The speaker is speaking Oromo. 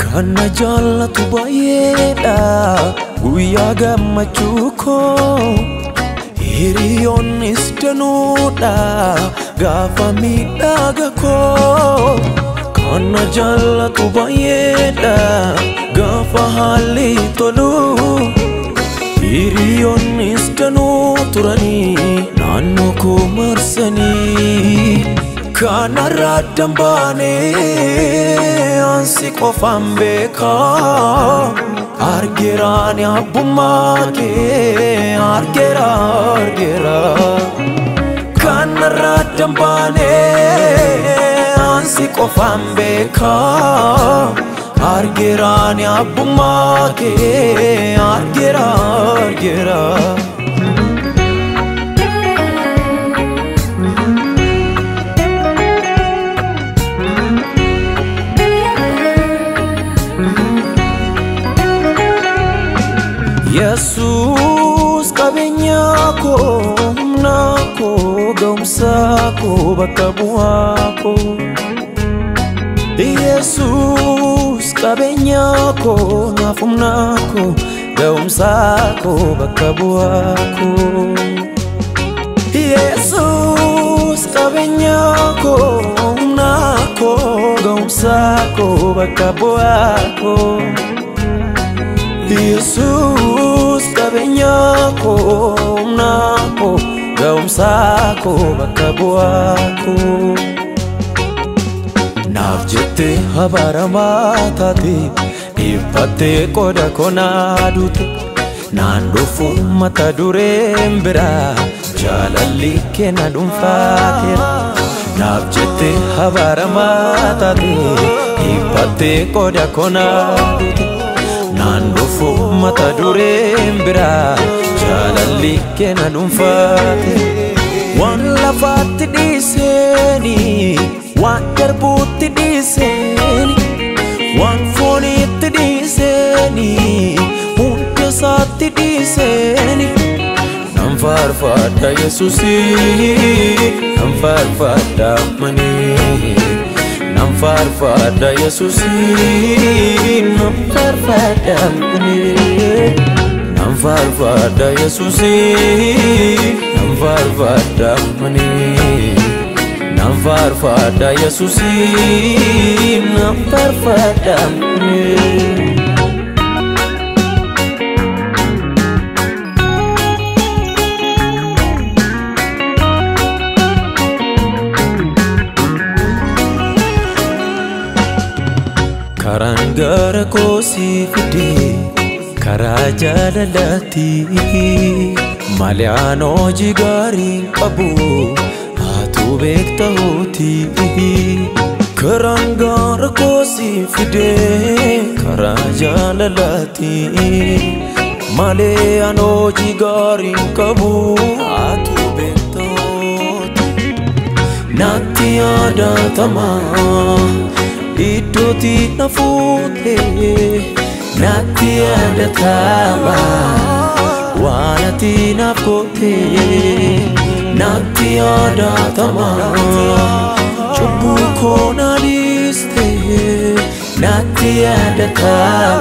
Kana jaalatu baay'eedha guyyaa gammachuu koo hiriyoonnis danuudha gaafa miidhaga koo. Kana jaalatu baay'eedha gaafa haalli tolu hiriyoonnis danuu turanii naannoo koo marsanii. Kana raaddan baanee ansi qofaan beeka argeeraan abbummaa kee argeera. Kana raaddan baanee ansi qofaan beeka argeeraan abbummaa kee argeera. Yesus qabeenya koo humna koo ga'umsa koo bakka bu'aa koo. Yesus qabeenya koo naaf humna koo ga'umsa koo bakka bu'aa koo. Yesus qabeenya koo humna koo ga'umsa koo bakka bu'aa koo. Yesus qabeenya koo humna koo ga'umsa koo bakka bu'aa koo. Naaf jettee abaaramaa taate dhiphattee qooda koo naa duute naan dhufu mata dureen biraa jaalalli kee na dhuunfaateera. Naaf jettee abaaramaa taate dhiphattee qooda koo naa duute naan dhufu mata dureen biraa jaalalli kee na dhuunfaateera. Waan lafaatti dhiiseeni waan darbuutti dhiiseeni waan fooniitti dhiiseeni hunda isaatti dhiiseeni. Nan faarfadha Yesuusii nan faarfadha amanii. Nan faarfadha Yesuusii nan faarfadha amanii. Nan faarfadha Yesuusii nan faarfadha amanii. Nan faarfadha Yesuusii nan faarfadha amanii. Karaan gara koo si fidee karaa jaalalaati malee aan hojii gaarii qabu haatu beekta hooti. Karaan gara koo si fidee karaa jaalalaati malee aan hojii gaarii qabu haatu beekta hooti. Natti yaadatama iddootti na fuutee natti yaadatama waan ati naaf gootee. Natti yaadatama cubbuu koo na dhiistee natti yaadatama